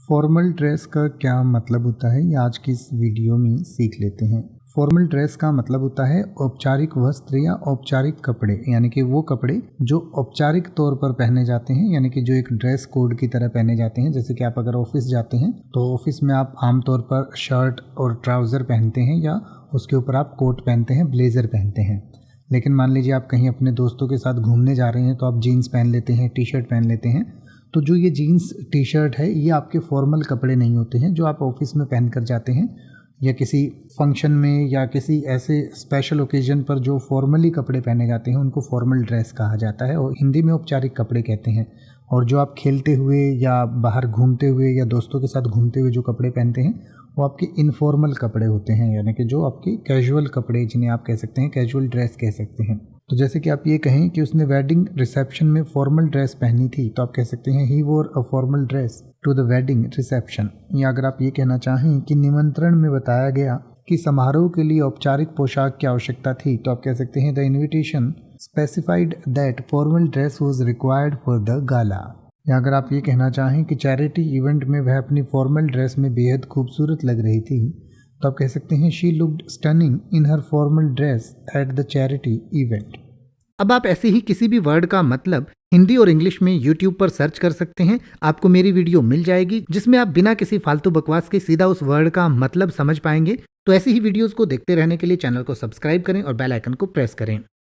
Formal dress का क्या मतलब होता है ये आज की इस वीडियो में सीख लेते हैं। फॉर्मल ड्रेस का मतलब होता है औपचारिक वस्त्र या औपचारिक कपड़े, यानी कि वो कपड़े जो औपचारिक तौर पर पहने जाते हैं, यानी कि जो एक ड्रेस कोड की तरह पहने जाते हैं। जैसे कि आप अगर ऑफिस जाते हैं तो ऑफिस में आप आमतौर पर शर्ट और ट्राउज़र पहनते हैं या उसके ऊपर आप कोट पहनते हैं, ब्लेज़र पहनते हैं। लेकिन मान लीजिए आप कहीं अपने दोस्तों के साथ घूमने जा रहे हैं तो आप जीन्स पहन लेते हैं, टी शर्ट पहन लेते हैं। तो जो ये जीन्स टी शर्ट है ये आपके फॉर्मल कपड़े नहीं होते हैं जो आप ऑफिस में पहन कर जाते हैं, या किसी फंक्शन में या किसी ऐसे स्पेशल ओकेजन पर जो फॉर्मली कपड़े पहने जाते हैं उनको फॉर्मल ड्रेस कहा जाता है और हिंदी में औपचारिक कपड़े कहते हैं। और जो आप खेलते हुए या बाहर घूमते हुए या दोस्तों के साथ घूमते हुए जो कपड़े पहनते हैं वो आपके इनफॉर्मल कपड़े होते हैं, यानी कि जो आपके कैजुअल कपड़े, जिन्हें आप कह सकते हैं कैजुअल ड्रेस कह सकते हैं। तो जैसे कि आप ये कहें कि उसने वेडिंग रिसेप्शन में फॉर्मल ड्रेस पहनी थी तो आप कह सकते हैं he wore a formal dress to the wedding reception. या अगर आप ये कहना चाहें कि निमंत्रण में बताया गया कि समारोह के लिए औपचारिक पोशाक की आवश्यकता थी तो आप कह सकते हैं the invitation specified that formal dress was required for the gala. या अगर आप ये कहना चाहें कि चैरिटी इवेंट में वह अपनी फॉर्मल ड्रेस में बेहद खूबसूरत लग रही थी तो आप कह सकते हैं she looked stunning in her formal dress at the charity event. अब आप ऐसे ही किसी भी वर्ड का मतलब हिंदी और इंग्लिश में YouTube पर सर्च कर सकते हैं। आपको मेरी वीडियो मिल जाएगी जिसमें आप बिना किसी फालतू बकवास के सीधा उस वर्ड का मतलब समझ पाएंगे। तो ऐसी ही वीडियोस को देखते रहने के लिए चैनल को सब्सक्राइब करें और बेल आइकन को प्रेस करें।